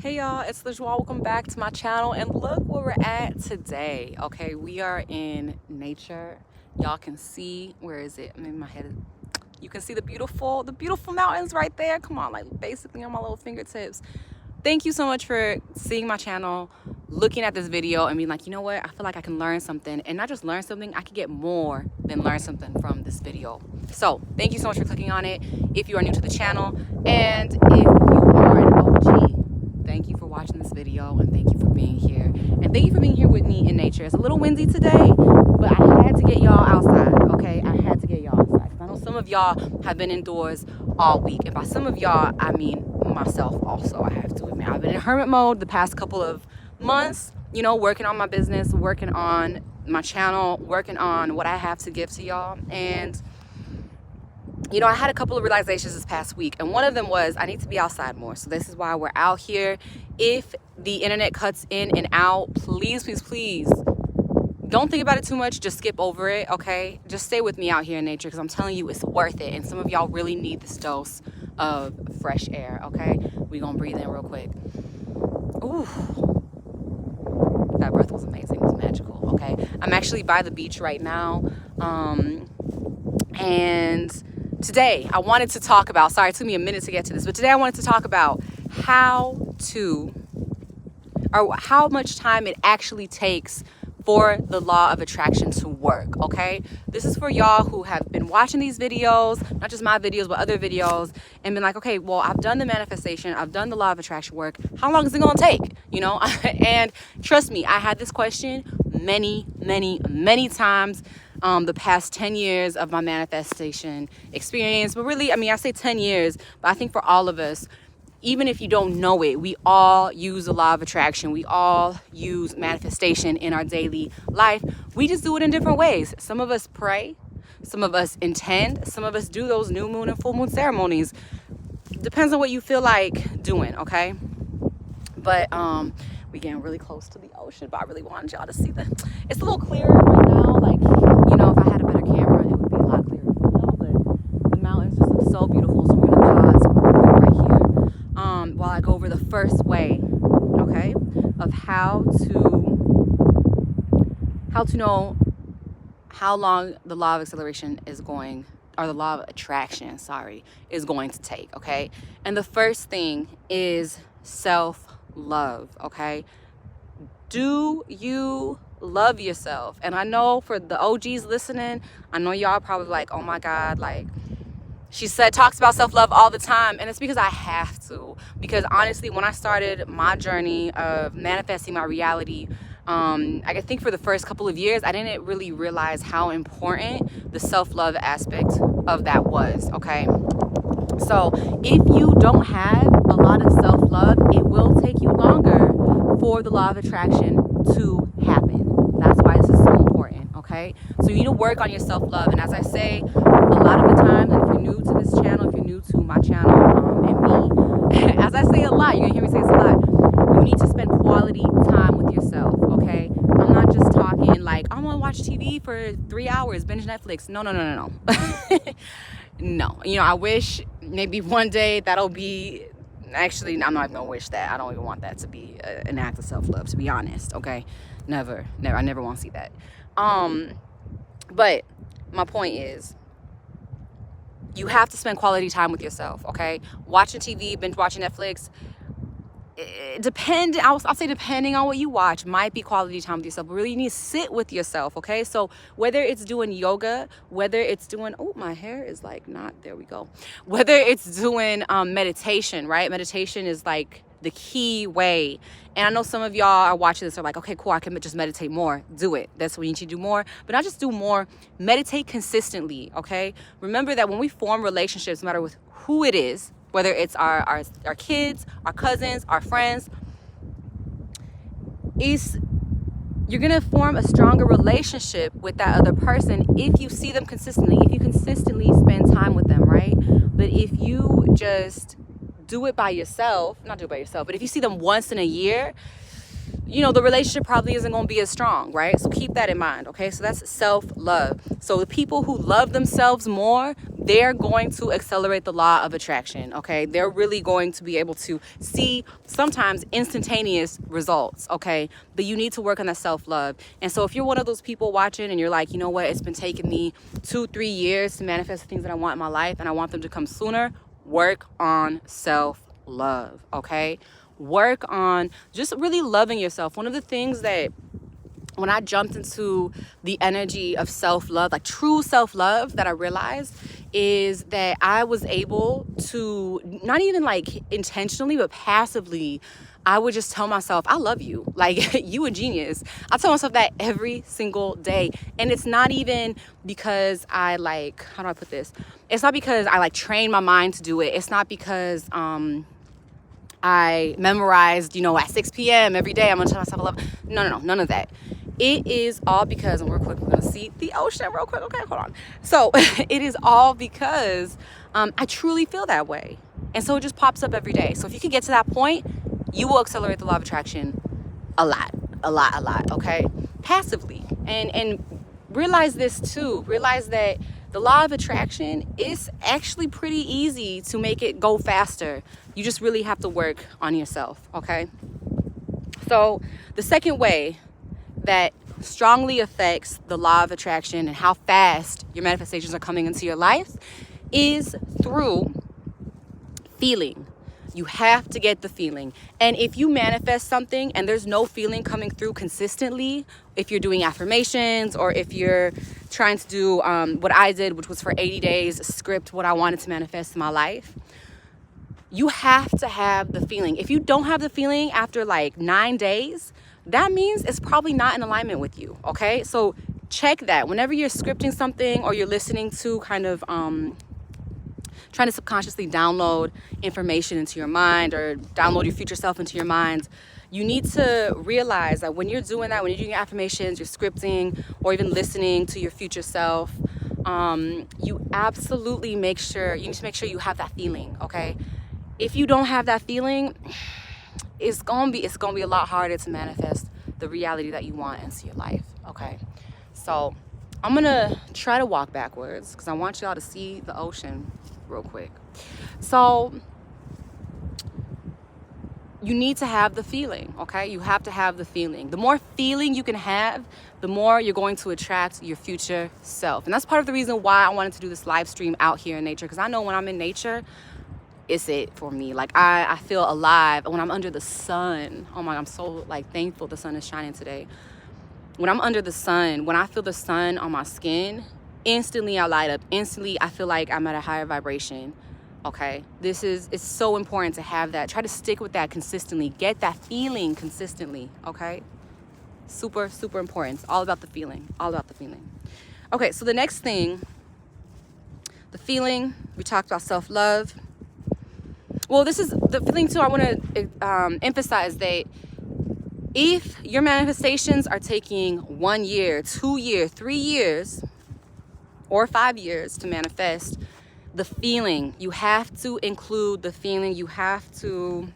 Hey y'all, it's LaJoie. Welcome back to my channel, and look where we're at today. Okay, we are in nature. Y'all can see, where is it? I'm in my head. You can see the beautiful mountains right there. Come on, like basically on my little fingertips. Thank you so much for seeing my channel, looking at this video and being like, you know what, I feel like I can learn something, and not just learn something, I can get more than learn something from this video. So thank you so much for clicking on it if you are new to the channel, and if you are an OG, thank you for watching this video, and thank you for being here, and thank you for being here with me in nature. It's a little windy today, but I had to get y'all outside. Okay, I had to get y'all outside because I know some of y'all have been indoors all week, and by some of y'all I mean myself also. I have to admit, I've been in hermit mode the past couple of months, you know, working on my business, working on my channel, working on what I have to give to y'all. And you know, I had a couple of realizations this past week, and one of them was I need to be outside more. So this is why we're out here. If the internet cuts in and out, please don't think about it too much. Just skip over it, okay? Just stay with me out here in nature, because I'm telling you, it's worth it. And some of y'all really need this dose of fresh air, okay? We're gonna breathe in real quick. Ooh, that breath was amazing. It was magical, okay? I'm actually by the beach right now, and today I wanted to talk about, sorry, it took me a minute to get to this, but today I wanted to talk about how much time it actually takes for the law of attraction to work, okay? This is for y'all who have been watching these videos, not just my videos, but other videos, and been like, okay, well, I've done the manifestation, I've done the law of attraction work. How long is it gonna take, you know? And trust me, I had this question many times the past 10 years of my manifestation experience. But really, I mean, I say 10 years, but I think for all of us, even if you don't know it, we all use the law of attraction. We all use manifestation in our daily life. We just do it in different ways. Some of us pray, some of us intend, some of us do those new moon and full moon ceremonies. Depends on what you feel like doing, okay? But we're getting really close to the ocean, but I really wanted y'all to see it's a little clearer right now. Like, you know, if I had a better camera, it would be a lot clearer for y'all, but the mountains just look so beautiful. So we're gonna pause real quick right here while I go over the first way, okay, of how to know how long the law of acceleration is going, or the law of attraction, sorry, is going to take, okay? And the first thing is self-love, okay? Do you love yourself? And I know for the OGs listening, I know y'all probably like, oh my God, like, she talks about self-love all the time, and it's because I have to. Because honestly, when I started my journey of manifesting my reality, I think for the first couple of years, I didn't really realize how important the self-love aspect of that was, okay? So if you don't have a lot of self-love, it will take you longer for the law of attraction to happen. That's why this is so important, okay? So you need to work on your self-love. And as I say, a lot of the time, and if you're new to this channel, if you're new to my channel and me, as I say a lot, you're gonna hear me say this a lot, you need to spend quality time with yourself, okay? I'm not just talking like, I'm gonna watch TV for 3 hours, binge Netflix. No. No, you know, I wish maybe one day that'll be, actually, I'm not even gonna wish that. I don't even want that to be an act of self-love, to be honest, okay? Never, I never want to see that. But my point is, you have to spend quality time with yourself, okay? Watching TV, binge watching Netflix, I'll say depending on what you watch, might be quality time with yourself, but really you need to sit with yourself, okay? So whether it's doing yoga, whether it's doing, oh, my hair is like not, there we go. Whether it's doing meditation, right? Meditation is like the key way. And I know some of y'all are watching this are like, okay, cool, I can just meditate more. Do it. That's what you need to do more. But not just do more, meditate consistently, okay? Remember that when we form relationships, no matter with who it is, whether it's our kids, our cousins, our friends, you're gonna form a stronger relationship with that other person if you see them consistently, if you consistently spend time with them, right? But if you just do it by yourself, not do it by yourself, but if you see them once in a year, you know, the relationship probably isn't going to be as strong, right? So keep that in mind, okay? So that's self-love. So the people who love themselves more, they're going to accelerate the law of attraction, okay? They're really going to be able to see sometimes instantaneous results, okay? But you need to work on that self-love. And so if you're one of those people watching and you're like, you know what, it's been taking me 2-3 years to manifest the things that I want in my life and I want them to come sooner, work on self-love, okay? Work on just really loving yourself. One of the things that when I jumped into the energy of self-love, like true self-love, that I realized is that I was able to, not even like intentionally, but passively, I would just tell myself, I love you. Like, you a genius. I tell myself that every single day. And it's not even because I like, how do I put this? It's not because I like train my mind to do it. It's not because, I memorized, you know, at 6 p.m. every day, I'm gonna tell myself I love. No, none of that. It is all because, and real quick, we're gonna see the ocean real quick. Okay, hold on. So it is all because I truly feel that way. And so it just pops up every day. So if you can get to that point, you will accelerate the law of attraction a lot, okay? Passively. And realize this too. Realize that the law of attraction is actually pretty easy to make it go faster. You just really have to work on yourself, okay? So the second way that strongly affects the law of attraction and how fast your manifestations are coming into your life is through feeling. You have to get the feeling. And if you manifest something and there's no feeling coming through consistently, if you're doing affirmations or if you're trying to do what I did, which was for 80 days, script what I wanted to manifest in my life, you have to have the feeling. If you don't have the feeling after like 9 days, that means it's probably not in alignment with you, okay? So check that. Whenever you're scripting something or you're listening to kind of trying to subconsciously download information into your mind or download your future self into your mind, you need to realize that when you're doing that, when you're doing your affirmations, you're scripting, or even listening to your future self, you absolutely you need to make sure you have that feeling, okay? If you don't have that feeling, it's gonna be a lot harder to manifest the reality that you want into your life, okay? So I'm gonna try to walk backwards because I want y'all to see the ocean real quick. So you need to have the feeling, okay? You have to have the feeling. The more feeling you can have, the more you're going to attract your future self. And that's part of the reason why I wanted to do this live stream out here in nature, because I know when I'm in nature, it's it for me. Like I feel alive when I'm under the sun. Oh my God, I'm so like thankful the sun is shining today. When I'm under the sun, when I feel the sun on my skin, instantly I light up. Instantly I feel like I'm at a higher vibration. Okay, it's so important to have that. Try to stick with that consistently. Get that feeling consistently, okay? Super, super important. It's all about the feeling, all about the feeling. Okay, so the next thing, the feeling, we talked about self-love. Well, this is the feeling too. I want to emphasize that if your manifestations are taking 1 year, 2 years, 3 years, or 5 years to manifest, the feeling, you have to include the feeling. You have to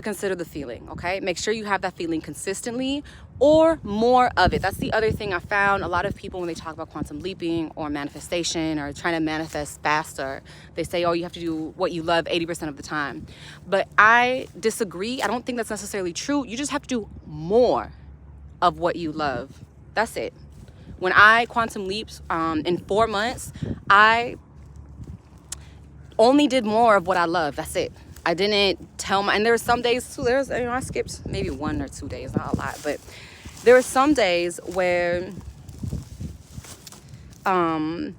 consider the feeling, okay? Make sure you have that feeling consistently or more of it. That's the other thing I found. A lot of people, when they talk about quantum leaping or manifestation or trying to manifest faster, they say, oh, you have to do what you love 80% of the time. But I disagree. I don't think that's necessarily true. You just have to do more of what you love. That's it. When I quantum leaped in 4 months, I only did more of what I love. That's it. I didn't tell and there were some days too, I skipped maybe 1 or 2 days, not a lot, but there were some days where, I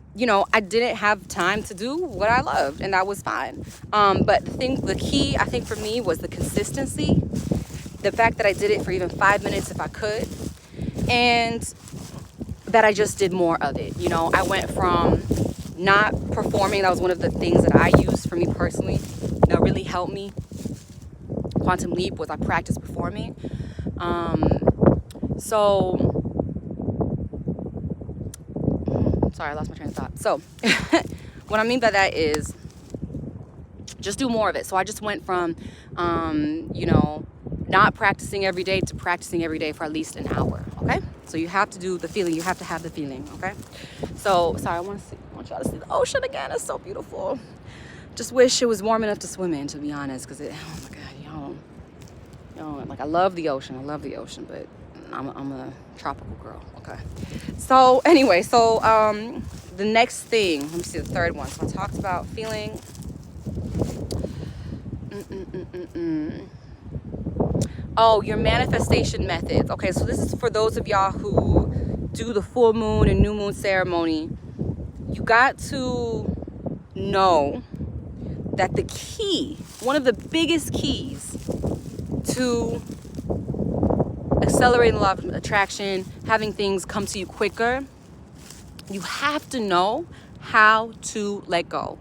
didn't have time to do what I loved, and that was fine. But the key, I think for me, was the consistency, the fact that I did it for even 5 minutes if I could, and that I just did more of it. I went from not performing. That was one of the things that I used for me personally that really helped me quantum leap, was I practiced performing. Sorry, I lost my train of thought. So what I mean by that is just do more of it. So I just went from not practicing every day to practicing every day for at least an hour, okay? So you have to do the feeling. You have to have the feeling, okay? So, sorry, I want y'all to see the ocean again. It's so beautiful. Just wish it was warm enough to swim in, to be honest, because oh my God, y'all, like I love the ocean. I love the ocean, but I'm a tropical girl, okay? So anyway, so the next thing, let me see the third one. So I talked about feeling. Oh, your manifestation methods. Okay, so this is for those of y'all who do the full moon and new moon ceremony. You got to know that the key, one of the biggest keys to accelerating the law of attraction, having things come to you quicker, you have to know how to let go.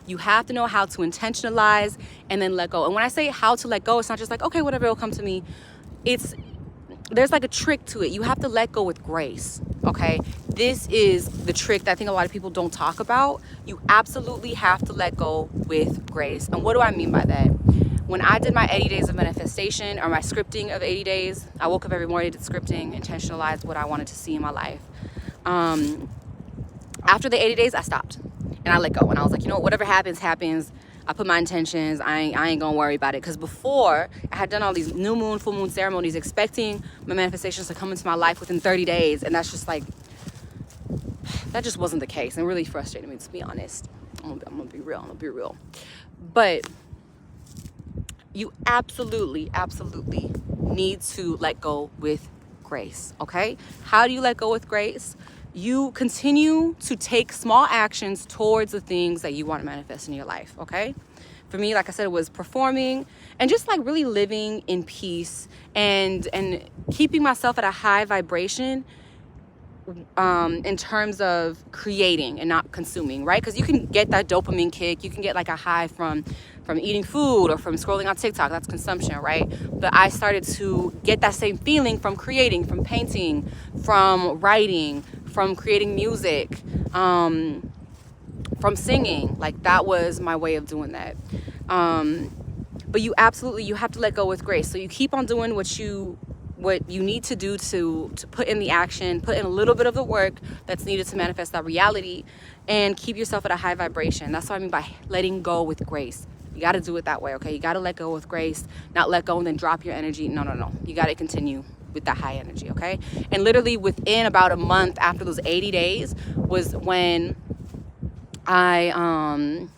You have to know how to intentionalize and then let go. And when I say how to let go, it's not just like, okay, whatever will come to me. There's like a trick to it. You have to let go with grace, okay? This is the trick that I think a lot of people don't talk about. You absolutely have to let go with grace. And what do I mean by that? When I did my 80 days of manifestation, or my scripting of 80 days, I woke up every morning, did scripting, intentionalized what I wanted to see in my life. After the 80 days, I stopped and I let go. And I was like, you know what, whatever happens, happens. I put my intentions, I ain't gonna worry about it. Because before, I had done all these new moon, full moon ceremonies, expecting my manifestations to come into my life within 30 days. And that's just like, that just wasn't the case. And really frustrated me, to be honest. I'm gonna be real. But you absolutely need to let go with grace, okay? How do you let go with grace? You continue to take small actions towards the things that you want to manifest in your life, okay? For me, like I said, it was performing and just like really living in peace and keeping myself at a high vibration in terms of creating and not consuming, right? Because you can get that dopamine kick. You can get like a high from eating food or from scrolling on TikTok. That's consumption, right? But I started to get that same feeling from creating, from painting, from writing, from creating music, from singing. Like that was my way of doing that. But you have to let go with grace. So you keep on doing what you need to do to put in the action, put in a little bit of the work that's needed to manifest that reality, and keep yourself at a high vibration. That's what I mean by letting go with grace. You got to do it that way, okay? You got to let go with grace, not let go and then drop your energy. No. You got to continue with that high energy, okay? And literally within about a month after those 80 days was when I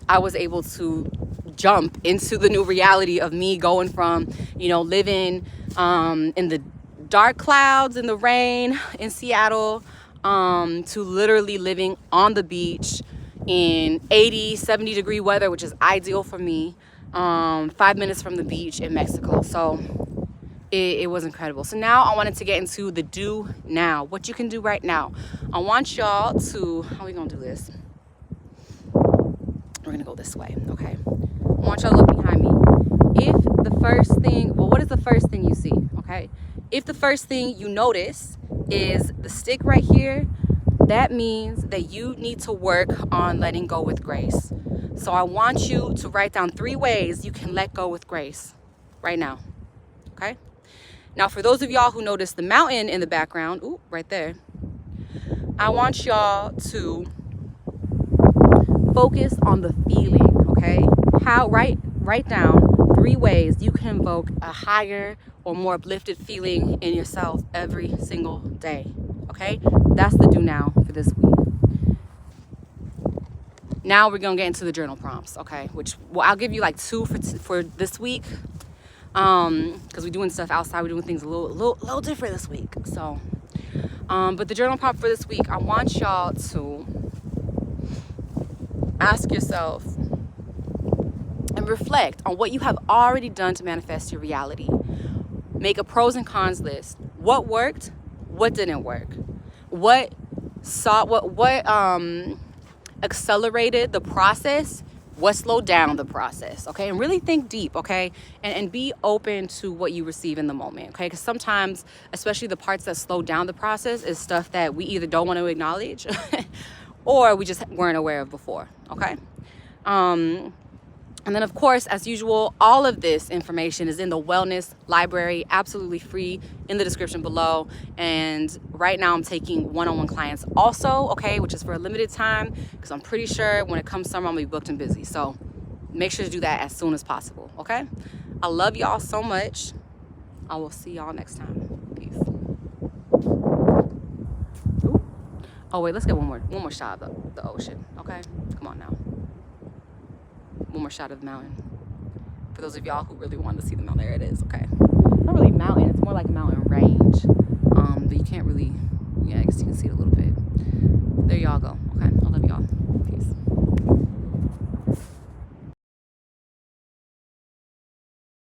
was able to jump into the new reality of me going from, living in the dark clouds, in the rain in Seattle, to literally living on the beach in 80, 70 degree weather, which is ideal for me, 5 minutes from the beach in Mexico. So it was incredible. So now I wanted to get into the do now, what you can do right now. I want y'all to, how are we gonna do this? We're gonna go this way, okay? I want y'all to look behind me. What is the first thing you see, okay? If the first thing you notice is the stick right here, that means that you need to work on letting go with grace. So I want you to write down 3 ways you can let go with grace right now, okay? Now, for those of y'all who notice the mountain in the background, ooh, right there, I want y'all to focus on the feeling, okay? Write down 3 ways you can invoke a higher or more uplifted feeling in yourself every single day, okay? That's the do now for this week. Now we're gonna get into the journal prompts, okay? I'll give you like 2 for this week, because we're doing stuff outside. We're doing things a little different this week. So, but the journal prompt for this week, I want y'all to ask yourself and reflect on what you have already done to manifest your reality. Make a pros and cons list. What worked? What didn't work? What accelerated the process? What slowed down the process? Okay, and really think deep, okay, and be open to what you receive in the moment, okay? Because sometimes, especially the parts that slow down the process, is stuff that we either don't want to acknowledge or we just weren't aware of before, okay? And then, of course, as usual, all of this information is in the wellness library, absolutely free, in the description below. And right now I'm taking one-on-one clients also, okay, which is for a limited time, because I'm pretty sure when it comes summer, I'm gonna be booked and busy. So make sure to do that as soon as possible, okay? I love y'all so much. I will see y'all next time. Peace. Ooh. Oh wait, let's get one more shot of the ocean, okay? Come on now. One more shot of the mountain. For those of y'all who really wanted to see the mountain, there it is, okay? Not really mountain, it's more like a mountain range. But you can't really, yeah, I guess you can see it a little bit. There y'all go, okay? I love y'all. Peace.